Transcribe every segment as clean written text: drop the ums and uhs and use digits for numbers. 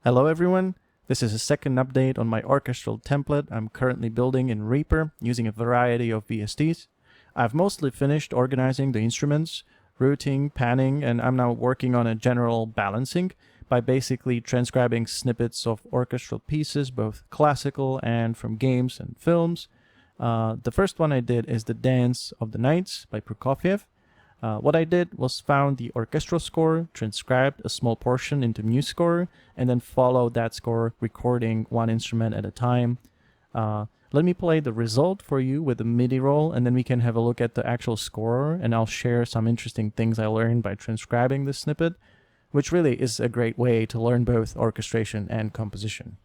Hello everyone, this is a second update on my orchestral template I'm currently building in Reaper using a variety of VSTs. I've mostly finished organizing the instruments, routing, panning, and I'm now working on a general balancing by basically transcribing snippets of orchestral pieces, both classical and from games and films. The first one I did is The Dance of the Knights by Prokofiev. What I did was found the orchestral score, transcribed a small portion into MuseScore, and then followed that score, recording one instrument at a time. Let me play the result for you with the MIDI roll, and then we can have a look at the actual score, and I'll share some interesting things I learned by transcribing this snippet, which really is a great way to learn both orchestration and composition.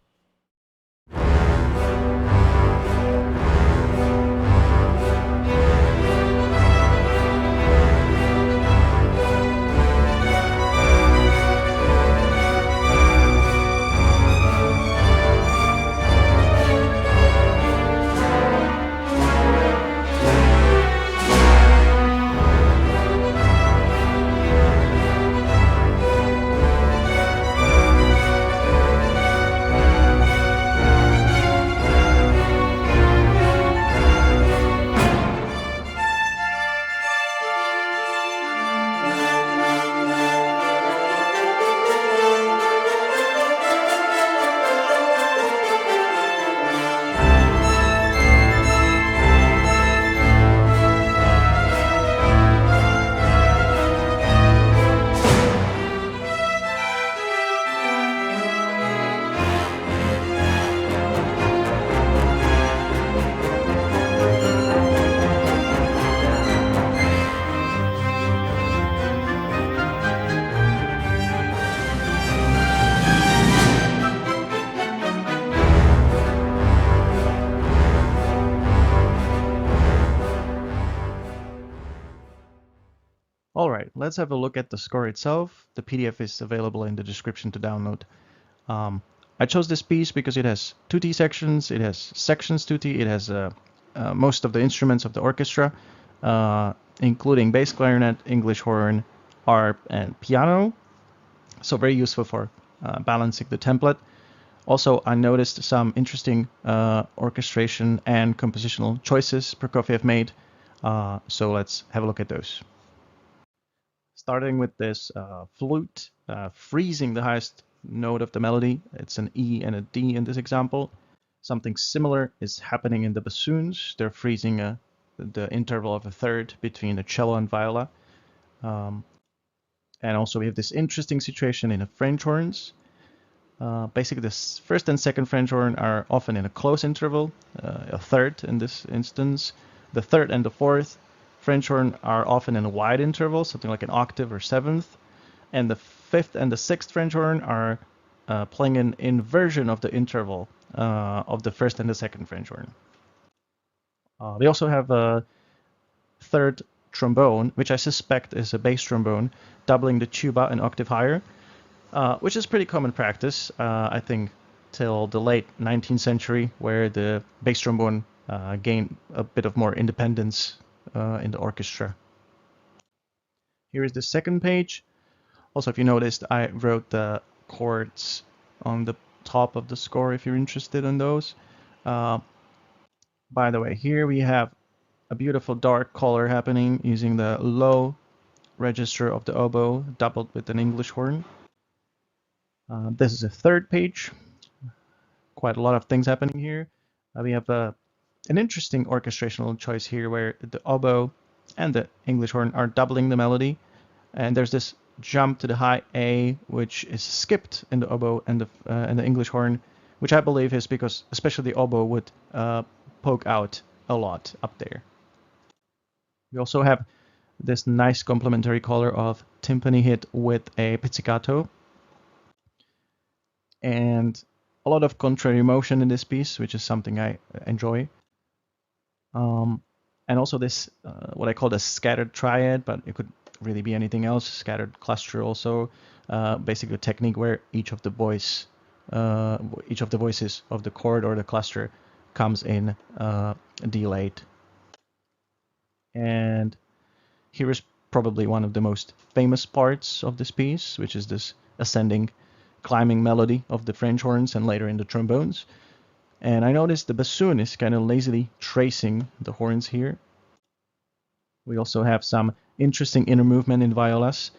Alright, let's have a look at the score itself. The PDF is available in the description to download. I chose this piece because it has tutti sections, it has sections tutti, it has most of the instruments of the orchestra, including bass clarinet, English horn, harp, and piano. So very useful for balancing the template. Also, I noticed some interesting orchestration and compositional choices Prokofiev made. So let's have a look at those. Starting with this flute, freezing the highest note of the melody. It's an E and a D in this example. Something similar is happening in the bassoons. They're freezing the interval of a third between the cello and viola. And also we have this interesting situation in the French horns. Basically, the first and second French horn are often in a close interval, a third in this instance. The third and the fourth French horn are often in a wide interval, something like an octave or seventh. And the fifth and the sixth French horn are playing an inversion of the interval of the first and the second French horn. We also have a third trombone, which I suspect is a bass trombone, doubling the tuba an octave higher, which is pretty common practice, I think, till the late 19th century, where the bass trombone gained a bit of more independence in the orchestra. Here is the second page. Also, if you noticed, I wrote the chords on the top of the score if you're interested in those. By the way, here we have a beautiful dark color happening using the low register of the oboe doubled with an English horn. This is a third page. Quite a lot of things happening here. We have an interesting orchestrational choice here where the oboe and the English horn are doubling the melody, and there's this jump to the high A which is skipped in the oboe and the English horn, which I believe is because especially the oboe would poke out a lot up there. We also have this nice complementary color of timpani hit with a pizzicato, and a lot of contrary motion in this piece, which is something I enjoy. And also this, what I call the scattered triad, but it could really be anything else. Scattered cluster also, basically a technique where each of the voices of the chord or the cluster comes in delayed. And here is probably one of the most famous parts of this piece, which is this ascending climbing melody of the French horns and later in the trombones. And I noticed the bassoon is kind of lazily tracing the horns here. We also have some interesting inner movement in violas,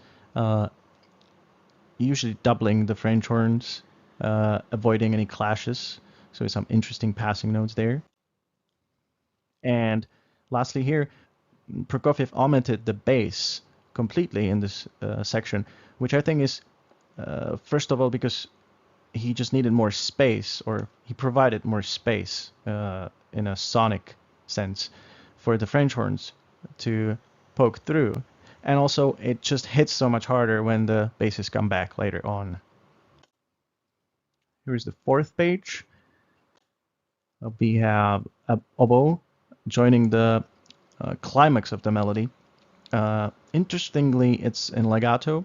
usually doubling the French horns, avoiding any clashes. So some interesting passing notes there. And lastly here, Prokofiev omitted the bass completely in this section, which I think is, first of all, because he just needed more space, or he provided more space in a sonic sense for the French horns to poke through. And also, it just hits so much harder when the basses come back later on. Here's the fourth page. We have a oboe joining the climax of the melody. Interestingly, it's in legato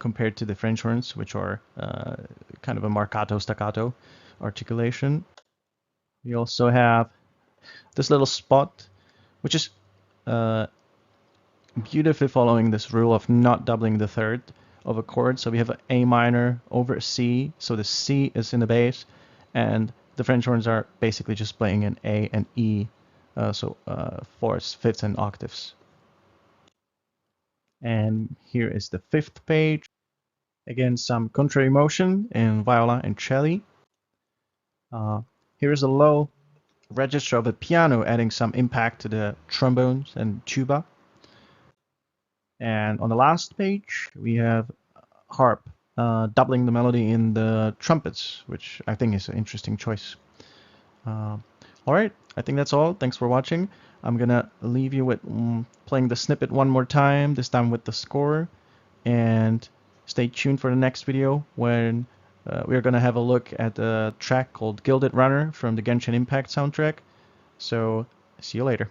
compared to the French horns, which are kind of a marcato staccato articulation. We also have this little spot, which is beautifully following this rule of not doubling the third of a chord. So we have an A minor over a C, so the C is in the bass, and the French horns are basically just playing an A and E, so fourths, fifths, and octaves. And here is the fifth page. Again, some contrary motion in viola and cello. Here is a low register of a piano, adding some impact to the trombones and tuba. And on the last page, we have harp, doubling the melody in the trumpets, which I think is an interesting choice. All right, I think that's all. Thanks for watching. I'm gonna leave you with playing the snippet one more time, this time with the score, and stay tuned for the next video when we're gonna have a look at a track called Gilded Runner from the Genshin Impact soundtrack. So see you later.